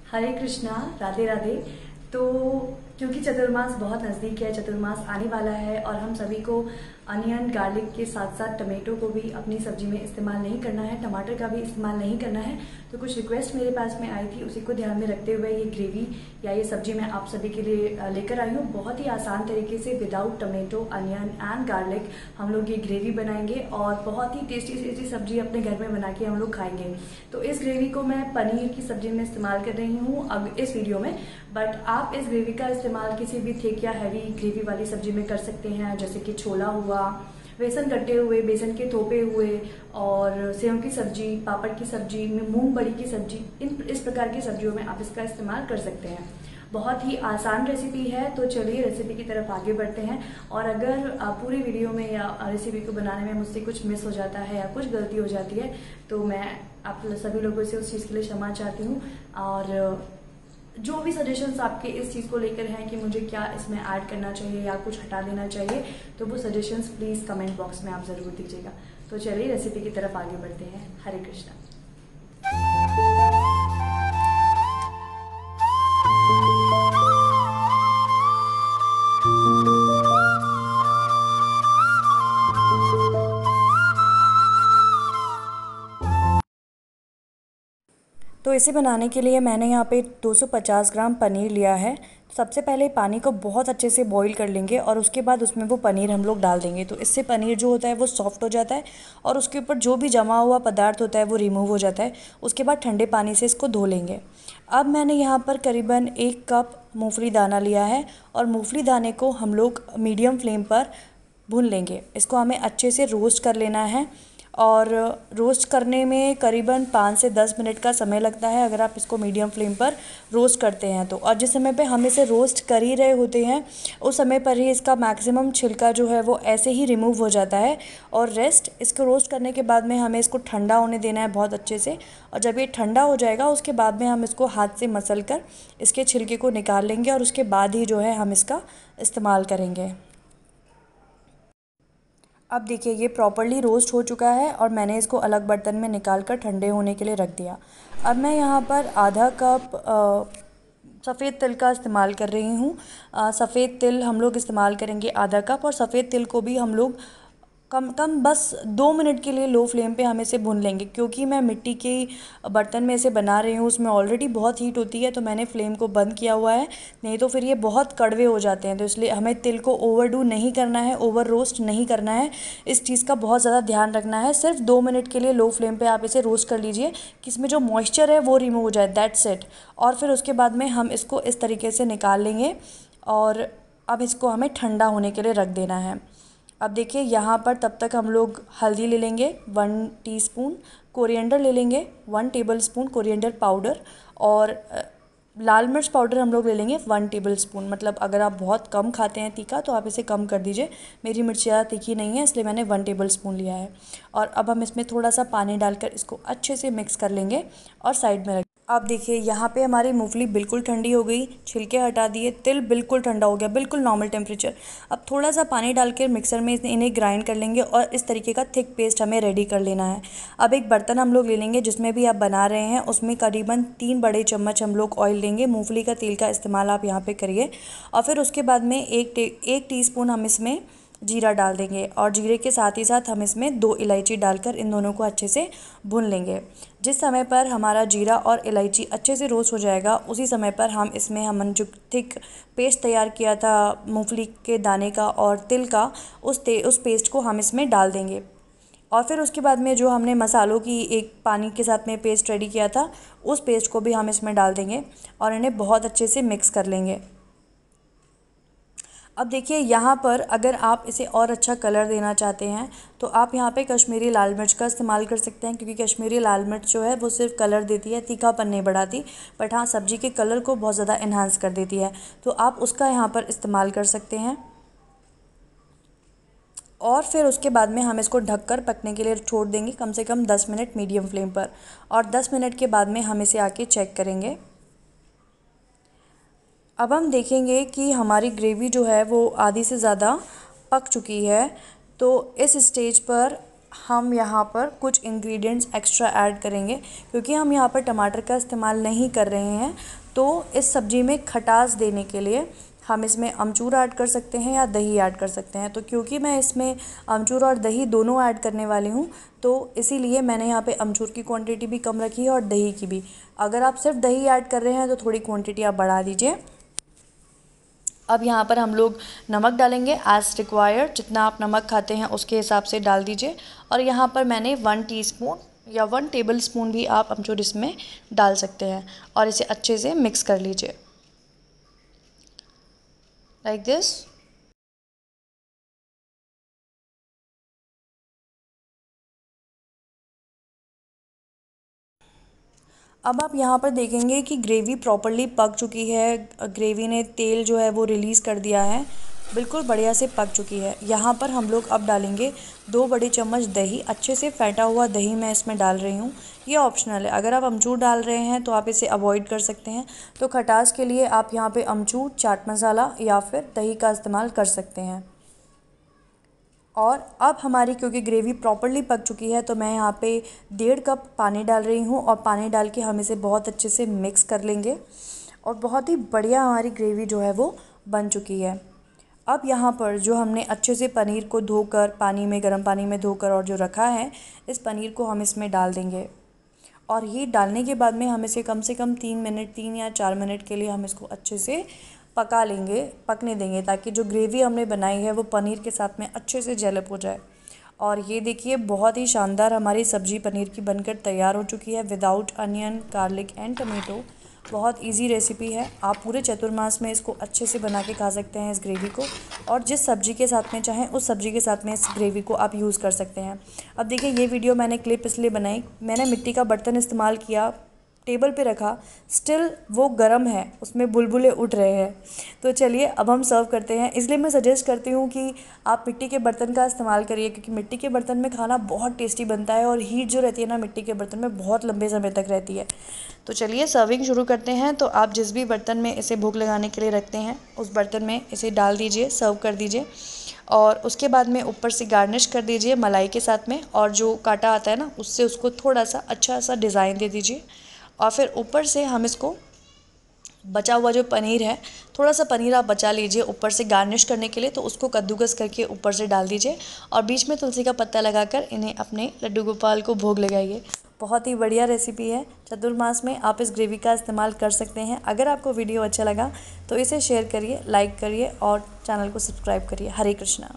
हरे कृष्णा, राधे राधे। तो क्योंकि चतुर्मास बहुत नज़दीक है, चतुर्मास आने वाला है और हम सभी को अनियन गार्लिक के साथ साथ टमाटो को भी अपनी सब्जी में इस्तेमाल नहीं करना है, टमाटर का भी इस्तेमाल नहीं करना है। तो कुछ रिक्वेस्ट मेरे पास में आई थी, उसी को ध्यान में रखते हुए ये ग्रेवी या ये सब्जी मैं आप सभी के लिए लेकर आई हूँ। बहुत ही आसान तरीके से without tomato, onion and garlic हम लोग ये ग्रेवी बनाएंगे और बहुत ही टेस्टी टेस्टी सब्जी अपने घर में बना के हम लोग खाएंगे। तो इस ग्रेवी को मैं पनीर की सब्जी में इस्तेमाल कर रही हूँ अब इस वीडियो में, बट आप इस ग्रेवी का इस्तेमाल किसी भी थिक या हैवी ग्रेवी वाली सब्जी में कर सकते हैं, जैसे कि छोला हुआ, बेसन कटे हुए, बेसन के थोपे हुए, और सेव की सब्जी, पापड़ की सब्जी, मूंग बड़ी की सब्जी, इस प्रकार की सब्जियों में आप इसका इस्तेमाल कर सकते हैं। बहुत ही आसान रेसिपी है। तो चलिए रेसिपी की तरफ आगे बढ़ते हैं। और अगर पूरी वीडियो में या रेसिपी को बनाने में मुझसे कुछ मिस हो जाता है या कुछ गलती हो जाती है तो मैं आप सभी लोगों से उस चीज़ के लिए क्षमा चाहती हूँ। और जो भी सजेशंस आपके इस चीज़ को लेकर हैं कि मुझे क्या इसमें ऐड करना चाहिए या कुछ हटा देना चाहिए, तो वो सजेशंस प्लीज़ कमेंट बॉक्स में आप ज़रूर दीजिएगा। तो चलिए रेसिपी की तरफ आगे बढ़ते हैं। हरे कृष्णा। तो इसे बनाने के लिए मैंने यहाँ पे 250 ग्राम पनीर लिया है। सबसे पहले पानी को बहुत अच्छे से बॉईल कर लेंगे और उसके बाद उसमें वो पनीर हम लोग डाल देंगे। तो इससे पनीर जो होता है वो सॉफ्ट हो जाता है और उसके ऊपर जो भी जमा हुआ पदार्थ होता है वो रिमूव हो जाता है। उसके बाद ठंडे पानी से इसको धो लेंगे। अब मैंने यहाँ पर करीबन 1 कप मूंगफली दाना लिया है और मूंगफली दाने को हम लोग मीडियम फ्लेम पर भून लेंगे। इसको हमें अच्छे से रोस्ट कर लेना है और रोस्ट करने में करीबन 5 से 10 मिनट का समय लगता है अगर आप इसको मीडियम फ्लेम पर रोस्ट करते हैं तो। और जिस समय पे हम इसे रोस्ट कर ही रहे होते हैं उस समय पर ही इसका मैक्सिमम छिलका जो है वो ऐसे ही रिमूव हो जाता है। और रेस्ट इसको रोस्ट करने के बाद में हमें इसको ठंडा होने देना है बहुत अच्छे से। और जब ये ठंडा हो जाएगा उसके बाद में हम इसको हाथ से मसल कर इसके छिलके को निकाल लेंगे और उसके बाद ही जो है हम इसका इस्तेमाल करेंगे। अब देखिए ये प्रॉपर्ली रोस्ट हो चुका है और मैंने इसको अलग बर्तन में निकाल कर ठंडे होने के लिए रख दिया। अब मैं यहाँ पर आधा कप सफ़ेद तिल का इस्तेमाल कर रही हूँ। सफ़ेद तिल हम लोग इस्तेमाल करेंगे आधा कप, और सफ़ेद तिल को भी हम लोग कम बस 2 मिनट के लिए लो फ्लेम पे हम इसे भून लेंगे। क्योंकि मैं मिट्टी के बर्तन में इसे बना रही हूँ, उसमें ऑलरेडी बहुत हीट होती है, तो मैंने फ्लेम को बंद किया हुआ है, नहीं तो फिर ये बहुत कड़वे हो जाते हैं। तो इसलिए हमें तिल को ओवरडू नहीं करना है, ओवर रोस्ट नहीं करना है। इस चीज़ का बहुत ज़्यादा ध्यान रखना है। सिर्फ 2 मिनट के लिए लो फ्लेम पर आप इसे रोस्ट कर लीजिए कि इसमें जो मॉइस्चर है वो रिमूव हो जाए, दैट्स इट। और फिर उसके बाद में हम इसको इस तरीके से निकाल लेंगे और अब इसको हमें ठंडा होने के लिए रख देना है। अब देखिए यहाँ पर तब तक हम लोग हल्दी ले लेंगे 1 टीस्पून, कोरिएंडर ले लेंगे 1 टेबलस्पून कोरिएंडर पाउडर, और लाल मिर्च पाउडर हम लोग ले लेंगे 1 टेबलस्पून। मतलब अगर आप बहुत कम खाते हैं तीखा तो आप इसे कम कर दीजिए। मेरी मिर्च ज़्यादा तीखी नहीं है इसलिए मैंने 1 टेबलस्पून लिया है। और अब हम इसमें थोड़ा सा पानी डालकर इसको अच्छे से मिक्स कर लेंगे और साइड में रख। अब देखिए यहाँ पे हमारी मूंगफली बिल्कुल ठंडी हो गई, छिलके हटा दिए, तिल बिल्कुल ठंडा हो गया, बिल्कुल नॉर्मल टेम्परेचर। अब थोड़ा सा पानी डाल के मिक्सर में इन्हें ग्राइंड कर लेंगे और इस तरीके का थिक पेस्ट हमें रेडी कर लेना है। अब एक बर्तन हम लोग ले लेंगे जिसमें भी आप बना रहे हैं, उसमें करीबन 3 बड़े चम्मच हम लोग ऑयल लेंगे। मूँगफली का तेल का इस्तेमाल आप यहाँ पर करिए। और फिर उसके बाद में 1 टीस्पून हम इसमें जीरा डाल देंगे और जीरे के साथ ही साथ हम इसमें 2 इलायची डालकर इन दोनों को अच्छे से भून लेंगे। जिस समय पर हमारा जीरा और इलायची अच्छे से रोस्ट हो जाएगा उसी समय पर हम इसमें हमने जो थिक पेस्ट तैयार किया था मूंगफली के दाने का और तिल का, उस पेस्ट को हम इसमें डाल देंगे। और फिर उसके बाद में जो हमने मसालों की एक पानी के साथ में पेस्ट रेडी किया था उस पेस्ट को भी हम इसमें डाल देंगे और इन्हें बहुत अच्छे से मिक्स कर लेंगे। अब देखिए यहाँ पर अगर आप इसे और अच्छा कलर देना चाहते हैं तो आप यहाँ पे कश्मीरी लाल मिर्च का इस्तेमाल कर सकते हैं, क्योंकि कश्मीरी लाल मिर्च जो है वो सिर्फ कलर देती है, तीखापन नहीं बढ़ाती, बट हाँ सब्ज़ी के कलर को बहुत ज़्यादा इन्हांस कर देती है, तो आप उसका यहाँ पर इस्तेमाल कर सकते हैं। और फिर उसके बाद में हम इसको ढककर पकने के लिए छोड़ देंगे कम से कम 10 मिनट मीडियम फ्लेम पर। और 10 मिनट के बाद में हम इसे आके चेक करेंगे। अब हम देखेंगे कि हमारी ग्रेवी जो है वो आधी से ज़्यादा पक चुकी है। तो इस स्टेज पर हम यहाँ पर कुछ इंग्रेडिएंट्स एक्स्ट्रा ऐड करेंगे, क्योंकि हम यहाँ पर टमाटर का इस्तेमाल नहीं कर रहे हैं। तो इस सब्ज़ी में खटास देने के लिए हम इसमें अमचूर ऐड कर सकते हैं या दही ऐड कर सकते हैं। तो क्योंकि मैं इसमें अमचूर और दही दोनों ऐड करने वाली हूँ, तो इसीलिए मैंने यहाँ पे अमचूर की क्वांटिटी भी कम रखी है और दही की भी। अगर आप सिर्फ दही ऐड कर रहे हैं तो थोड़ी क्वांटिटी आप बढ़ा दीजिए। अब यहाँ पर हम लोग नमक डालेंगे एज़ रिक्वायर्ड, जितना आप नमक खाते हैं उसके हिसाब से डाल दीजिए। और यहाँ पर मैंने 1 टीस्पून या 1 टेबलस्पून भी आप अमचूर इसमें डाल सकते हैं और इसे अच्छे से मिक्स कर लीजिए लाइक दिस। अब आप यहाँ पर देखेंगे कि ग्रेवी प्रॉपर्ली पक चुकी है, ग्रेवी ने तेल जो है वो रिलीज़ कर दिया है, बिल्कुल बढ़िया से पक चुकी है। यहाँ पर हम लोग अब डालेंगे 2 बड़े चम्मच दही, अच्छे से फेंटा हुआ दही मैं इसमें डाल रही हूँ। ये ऑप्शनल है, अगर आप अमचूर डाल रहे हैं तो आप इसे अवॉइड कर सकते हैं। तो खटास के लिए आप यहाँ पे अमचूर, चाट मसाला या फिर दही का इस्तेमाल कर सकते हैं। और अब हमारी क्योंकि ग्रेवी प्रॉपर्ली पक चुकी है, तो मैं यहाँ पे 1.5 कप पानी डाल रही हूँ और पानी डाल के हम इसे बहुत अच्छे से मिक्स कर लेंगे और बहुत ही बढ़िया हमारी ग्रेवी जो है वो बन चुकी है। अब यहाँ पर जो हमने अच्छे से पनीर को धोकर पानी में, गर्म पानी में धोकर और जो रखा है, इस पनीर को हम इसमें डाल देंगे। और ये डालने के बाद में हम इसे कम से कम 3 या 4 मिनट के लिए हम इसको अच्छे से पका लेंगे, पकने देंगे, ताकि जो ग्रेवी हमने बनाई है वो पनीर के साथ में अच्छे से जेल अप हो जाए। और ये देखिए बहुत ही शानदार हमारी सब्ज़ी पनीर की बनकर तैयार हो चुकी है without onion, garlic and tomato. बहुत इजी रेसिपी है, आप पूरे चतुर्मास में इसको अच्छे से बना के खा सकते हैं इस ग्रेवी को, और जिस सब्ज़ी के साथ में चाहें उस सब्ज़ी के साथ में इस ग्रेवी को आप यूज़ कर सकते हैं। अब देखिए ये वीडियो मैंने क्लिप इसलिए बनाई, मैंने मिट्टी का बर्तन इस्तेमाल किया, टेबल पे रखा, स्टिल वो गर्म है, उसमें बुलबुले उठ रहे हैं। तो चलिए अब हम सर्व करते हैं। इसलिए मैं सजेस्ट करती हूँ कि आप मिट्टी के बर्तन का इस्तेमाल करिए, क्योंकि मिट्टी के बर्तन में खाना बहुत टेस्टी बनता है और हीट जो रहती है ना मिट्टी के बर्तन में बहुत लंबे समय तक रहती है। तो चलिए सर्विंग शुरू करते हैं। तो आप जिस भी बर्तन में इसे भोग लगाने के लिए रखते हैं उस बर्तन में इसे डाल दीजिए, सर्व कर दीजिए और उसके बाद में ऊपर से गार्निश कर दीजिए मलाई के साथ में, और जो कांटा आता है ना उससे उसको थोड़ा सा अच्छा सा डिज़ाइन दे दीजिए। और फिर ऊपर से हम इसको बचा हुआ जो पनीर है, थोड़ा सा पनीर आप बचा लीजिए ऊपर से गार्निश करने के लिए, तो उसको कद्दूकस करके ऊपर से डाल दीजिए और बीच में तुलसी का पत्ता लगाकर इन्हें अपने लड्डू गोपाल को भोग लगाइए। बहुत ही बढ़िया रेसिपी है, चतुर्मास में आप इस ग्रेवी का इस्तेमाल कर सकते हैं। अगर आपको वीडियो अच्छा लगा तो इसे शेयर करिए, लाइक करिए और चैनल को सब्सक्राइब करिए। हरे कृष्णा।